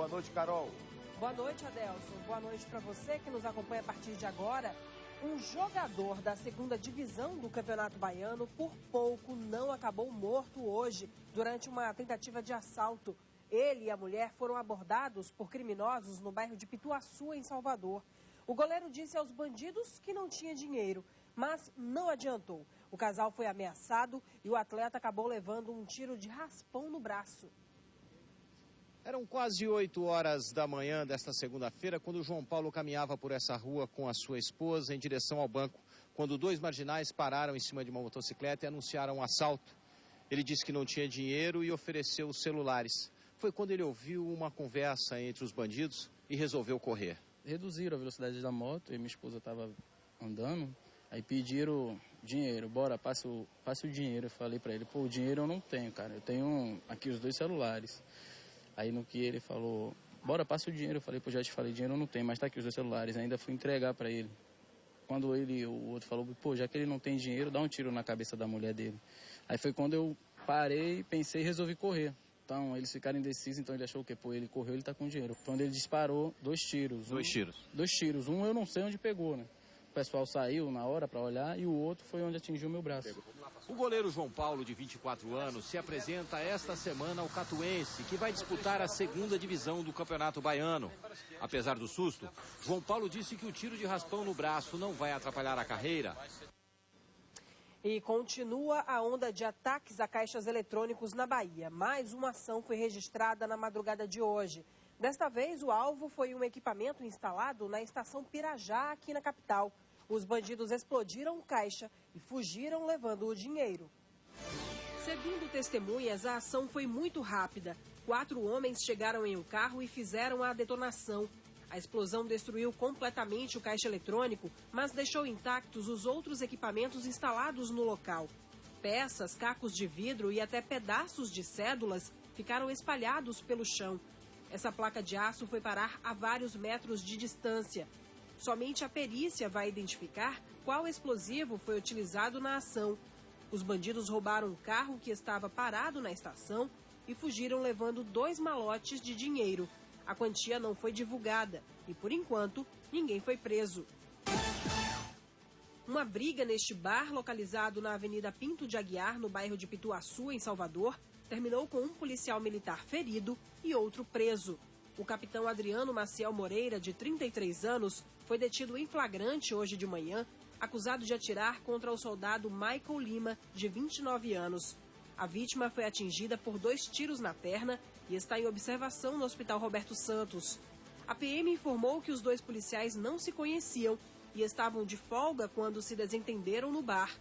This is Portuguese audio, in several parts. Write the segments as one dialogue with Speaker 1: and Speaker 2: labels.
Speaker 1: Boa noite, Carol.
Speaker 2: Boa noite, Adelson. Boa noite para você que nos acompanha a partir de agora. Um jogador da segunda divisão do Campeonato Baiano, por pouco, não acabou morto hoje durante uma tentativa de assalto. Ele e a mulher foram abordados por criminosos no bairro de Pituaçu, em Salvador. O goleiro disse aos bandidos que não tinha dinheiro, mas não adiantou. O casal foi ameaçado e o atleta acabou levando um tiro de raspão no braço.
Speaker 3: Eram quase 8 horas da manhã desta segunda-feira, quando o João Paulo caminhava por essa rua com a sua esposa em direção ao banco, quando 2 marginais pararam em cima de uma motocicleta e anunciaram um assalto. Ele disse que não tinha dinheiro e ofereceu os celulares. Foi quando ele ouviu uma conversa entre os bandidos e resolveu correr.
Speaker 4: Reduziram a velocidade da moto e minha esposa estava andando, aí pediram dinheiro, bora, passe o dinheiro. Eu falei para ele, pô, o dinheiro eu não tenho, cara, eu tenho aqui os 2 celulares. Aí no que ele falou, bora, passa o dinheiro. Eu falei, pô, já te falei, dinheiro eu não tenho, mas tá aqui os 2 celulares. Ainda fui entregar para ele. Quando o outro falou, pô, já que ele não tem dinheiro, dá um tiro na cabeça da mulher dele. Aí foi quando eu parei, pensei e resolvi correr. Então eles ficaram indecisos, então ele achou o quê? Pô, ele correu, ele tá com dinheiro. Quando ele disparou, 2 tiros.
Speaker 3: 2 tiros?
Speaker 4: 2 tiros. Um eu não sei onde pegou, né? O pessoal saiu na hora para olhar e o outro foi onde atingiu meu braço.
Speaker 3: O goleiro João Paulo, de 24 anos, se apresenta esta semana ao Catuense, que vai disputar a segunda divisão do Campeonato Baiano. Apesar do susto, João Paulo disse que o tiro de raspão no braço não vai atrapalhar a carreira.
Speaker 2: E continua a onda de ataques a caixas eletrônicos na Bahia. Mais uma ação foi registrada na madrugada de hoje. Desta vez, o alvo foi um equipamento instalado na estação Pirajá, aqui na capital. Os bandidos explodiram o caixa e fugiram levando o dinheiro. Segundo testemunhas, a ação foi muito rápida. 4 homens chegaram em um carro e fizeram a detonação. A explosão destruiu completamente o caixa eletrônico, mas deixou intactos os outros equipamentos instalados no local. Peças, cacos de vidro e até pedaços de cédulas ficaram espalhados pelo chão. Essa placa de aço foi parar a vários metros de distância. Somente a perícia vai identificar qual explosivo foi utilizado na ação. Os bandidos roubaram um carro que estava parado na estação e fugiram levando 2 malotes de dinheiro. A quantia não foi divulgada e, por enquanto, ninguém foi preso. Uma briga neste bar, localizado na Avenida Pinto de Aguiar, no bairro de Pituaçu, em Salvador, terminou com um policial militar ferido e outro preso. O capitão Adriano Maciel Moreira, de 33 anos, foi detido em flagrante hoje de manhã, acusado de atirar contra o soldado Michael Lima, de 29 anos. A vítima foi atingida por 2 tiros na perna e está em observação no Hospital Roberto Santos. A PM informou que os 2 policiais não se conheciam e estavam de folga quando se desentenderam no bar.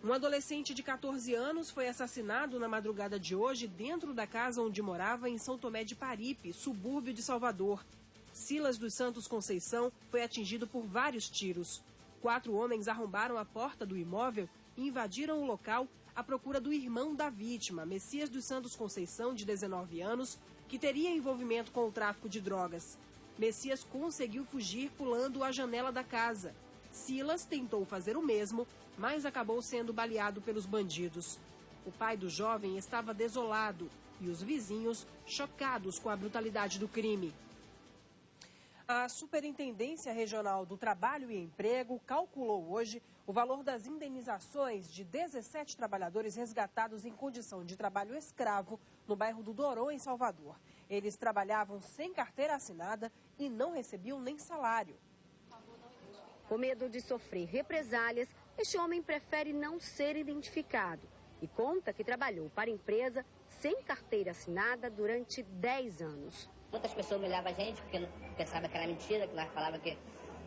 Speaker 2: Um adolescente de 14 anos foi assassinado na madrugada de hoje dentro da casa onde morava em São Tomé de Paripe, subúrbio de Salvador. Silas dos Santos Conceição foi atingido por vários tiros. 4 homens arrombaram a porta do imóvel e invadiram o local à procura do irmão da vítima, Messias dos Santos Conceição, de 19 anos, que teria envolvimento com o tráfico de drogas. Messias conseguiu fugir pulando a janela da casa. Silas tentou fazer o mesmo, mas acabou sendo baleado pelos bandidos. O pai do jovem estava desolado e os vizinhos chocados com a brutalidade do crime. A Superintendência Regional do Trabalho e Emprego calculou hoje o valor das indenizações de 17 trabalhadores resgatados em condição de trabalho escravo no bairro do Dorô, em Salvador. Eles trabalhavam sem carteira assinada e não recebiam nem salário.
Speaker 5: Com medo de sofrer represálias, este homem prefere não ser identificado e conta que trabalhou para a empresa sem carteira assinada durante 10 anos.
Speaker 6: Muitas pessoas me olhavam a gente porque pensavam que era mentira, que nós falava que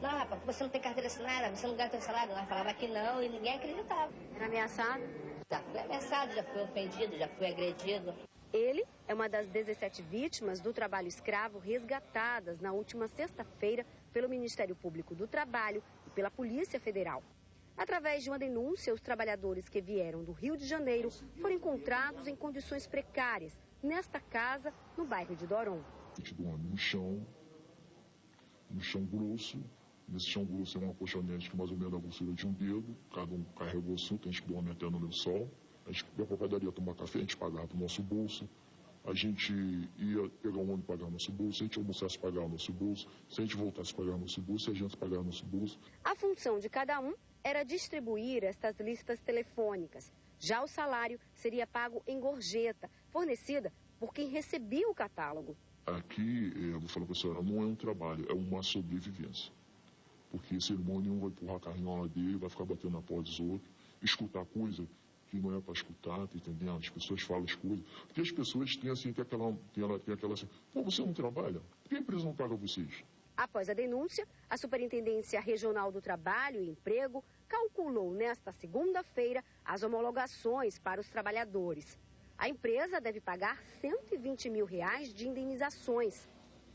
Speaker 6: não, rapaz, você não tem carteira assinada, você não ganha teu salário. Nós falava que não e ninguém acreditava.
Speaker 5: Era ameaçado?
Speaker 6: Já fui ameaçado, já fui ofendido, já fui agredido.
Speaker 5: Ele é uma das 17 vítimas do trabalho escravo resgatadas na última sexta-feira pelo Ministério Público do Trabalho e pela Polícia Federal. Através de uma denúncia, os trabalhadores que vieram do Rio de Janeiro foram encontrados em condições precárias nesta casa, no bairro de Doron.
Speaker 7: No chão grosso. Nesse chão grosso é uma colchonete que mais ou menos a grossura de um dedo. Cada um carregou o seu, tem que dormir até no lençol. A gente ia para a padaria tomar café, a gente pagava para o nosso bolso. a gente ia pegar um ônibus e pagar nosso bolso, se a gente almoçasse pagar nosso bolso, se a gente voltasse pagar nosso bolso, se a gente pagar nosso bolso.
Speaker 5: A função de cada um era distribuir estas listas telefônicas. Já o salário seria pago em gorjeta, fornecida por quem recebia o catálogo.
Speaker 7: Aqui, eu vou falar para a senhora, não é um trabalho, é uma sobrevivência. Porque ser humano nenhum vai empurrar carrinho lá dele, vai ficar batendo na porta dos outros, escutar coisa que não é para escutar, tá entendendo? As pessoas falam as coisas. Porque as pessoas têm assim, tem aquela assim, pô, você não trabalha? Por que a empresa não paga vocês?
Speaker 5: Após a denúncia, a Superintendência Regional do Trabalho e Emprego calculou nesta segunda-feira as homologações para os trabalhadores. A empresa deve pagar R$120 mil de indenizações.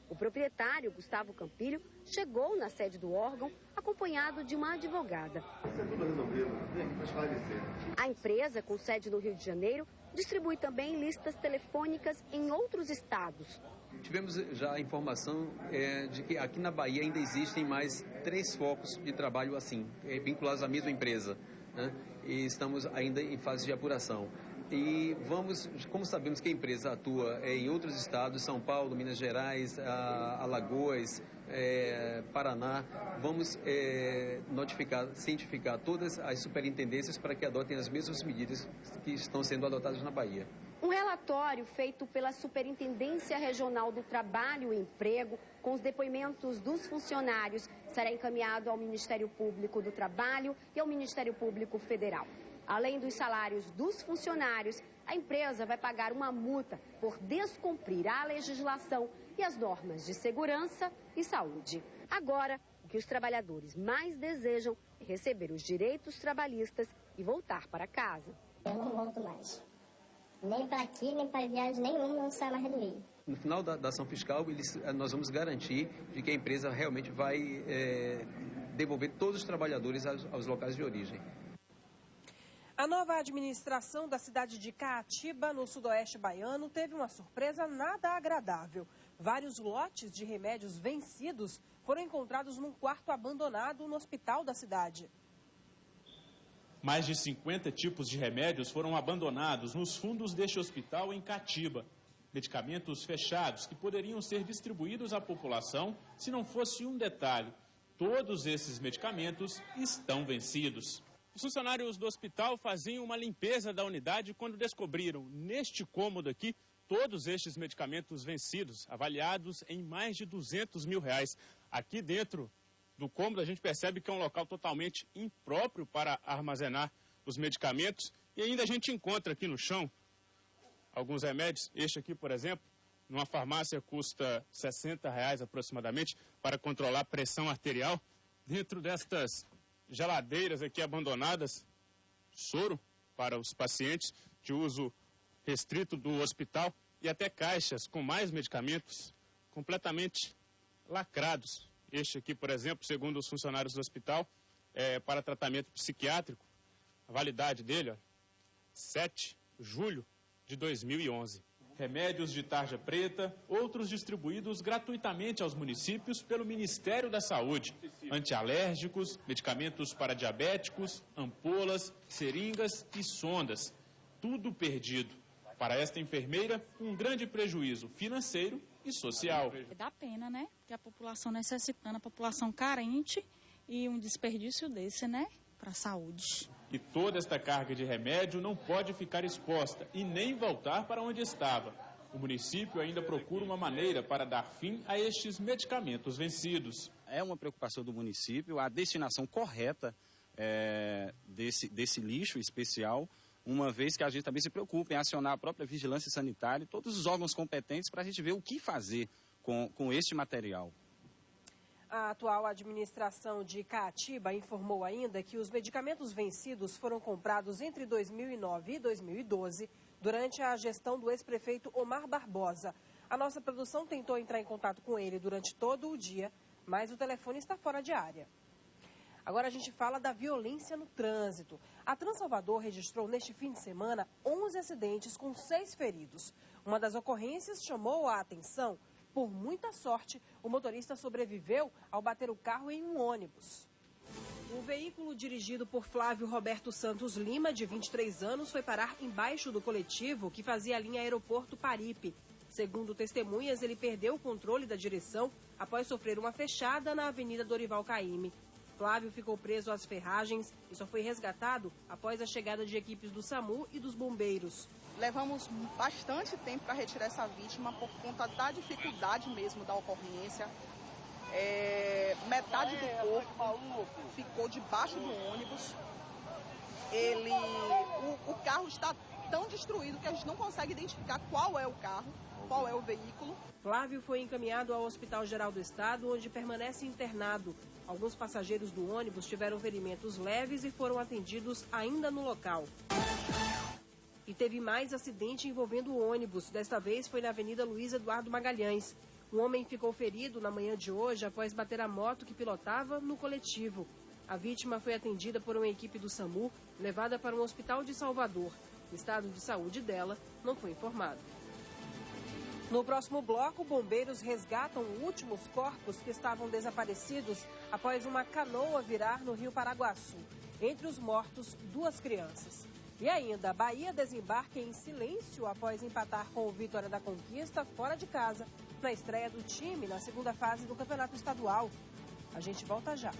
Speaker 5: O proprietário, Gustavo Campilho, chegou na sede do órgão acompanhado de uma advogada.
Speaker 1: Isso é tudo resolvido, para esclarecer.
Speaker 5: A empresa, com sede no Rio de Janeiro, distribui também listas telefônicas em outros estados.
Speaker 8: Tivemos já a informação de que aqui na Bahia ainda existem mais 3 focos de trabalho assim, vinculados à mesma empresa, né? E estamos ainda em fase de apuração. E vamos, como sabemos que a empresa atua em outros estados, São Paulo, Minas Gerais, Alagoas, Paraná, vamos cientificar todas as superintendências para que adotem as mesmas medidas que estão sendo adotadas na Bahia.
Speaker 5: Um relatório feito pela Superintendência Regional do Trabalho e Emprego, com os depoimentos dos funcionários, será encaminhado ao Ministério Público do Trabalho e ao Ministério Público Federal. Além dos salários dos funcionários, a empresa vai pagar uma multa por descumprir a legislação e as normas de segurança e saúde. Agora, o que os trabalhadores mais desejam é receber os direitos trabalhistas e voltar para casa.
Speaker 9: Eu não volto mais. Nem para aqui, nem para viagem nenhuma, não sai mais do Rio.
Speaker 8: No final da ação fiscal, nós vamos garantir de que a empresa realmente vai devolver todos os trabalhadores aos locais de origem.
Speaker 2: A nova administração da cidade de Caatiba, no sudoeste baiano, teve uma surpresa nada agradável. Vários lotes de remédios vencidos foram encontrados num quarto abandonado no hospital da cidade.
Speaker 10: Mais de 50 tipos de remédios foram abandonados nos fundos deste hospital em Caatiba. Medicamentos fechados que poderiam ser distribuídos à população se não fosse um detalhe: todos esses medicamentos estão vencidos. Os funcionários do hospital faziam uma limpeza da unidade quando descobriram, neste cômodo aqui, todos estes medicamentos vencidos, avaliados em mais de R$200 mil. Aqui dentro do cômodo a gente percebe que é um local totalmente impróprio para armazenar os medicamentos. E ainda a gente encontra aqui no chão alguns remédios. Este aqui, por exemplo, numa farmácia custa R$60 aproximadamente para controlar a pressão arterial. Dentro destas geladeiras aqui abandonadas, soro para os pacientes de uso restrito do hospital e até caixas com mais medicamentos completamente lacrados. Este aqui, por exemplo, segundo os funcionários do hospital, é para tratamento psiquiátrico. A validade dele, 7 de julho de 2011. Remédios de tarja preta, outros distribuídos gratuitamente aos municípios pelo Ministério da Saúde. Antialérgicos, medicamentos para diabéticos, ampolas, seringas e sondas. Tudo perdido. Para esta enfermeira, um grande prejuízo financeiro e social.
Speaker 11: Dá pena, né? Porque a população necessitando, a população carente e um desperdício desse, né? Para a saúde.
Speaker 10: E toda esta carga de remédio não pode ficar exposta e nem voltar para onde estava. O município ainda procura uma maneira para dar fim a estes medicamentos vencidos.
Speaker 12: É uma preocupação do município a destinação correta desse lixo especial, uma vez que a gente também se preocupa em acionar a própria vigilância sanitária e todos os órgãos competentes para a gente ver o que fazer com este material.
Speaker 2: A atual administração de Caatiba informou ainda que os medicamentos vencidos foram comprados entre 2009 e 2012, durante a gestão do ex-prefeito Omar Barbosa. A nossa produção tentou entrar em contato com ele durante todo o dia, mas o telefone está fora de área. Agora a gente fala da violência no trânsito. A Transalvador registrou neste fim de semana 11 acidentes com 6 feridos. Uma das ocorrências chamou a atenção. Por muita sorte, o motorista sobreviveu ao bater o carro em um ônibus. O veículo dirigido por Flávio Roberto Santos Lima, de 23 anos, foi parar embaixo do coletivo que fazia a linha Aeroporto Paripe. Segundo testemunhas, ele perdeu o controle da direção após sofrer uma fechada na Avenida Dorival Caymmi. Flávio ficou preso às ferragens e só foi resgatado após a chegada de equipes do SAMU e dos bombeiros.
Speaker 13: Levamos bastante tempo para retirar essa vítima por conta da dificuldade mesmo da ocorrência. Metade do corpo ficou debaixo do ônibus. O carro está tão destruído que a gente não consegue identificar qual é o carro, qual é o veículo.
Speaker 2: Flávio foi encaminhado ao Hospital Geral do Estado, onde permanece internado. Alguns passageiros do ônibus tiveram ferimentos leves e foram atendidos ainda no local. E teve mais acidente envolvendo o ônibus. Desta vez foi na Avenida Luiz Eduardo Magalhães. Um homem ficou ferido na manhã de hoje após bater a moto que pilotava no coletivo. A vítima foi atendida por uma equipe do SAMU, levada para um hospital de Salvador. O estado de saúde dela não foi informado. No próximo bloco, bombeiros resgatam últimos corpos que estavam desaparecidos após uma canoa virar no Rio Paraguaçu. Entre os mortos, 2 crianças. E ainda, a Bahia desembarca em silêncio após empatar com o Vitória da Conquista fora de casa, na estreia do time na segunda fase do Campeonato Estadual. A gente volta já.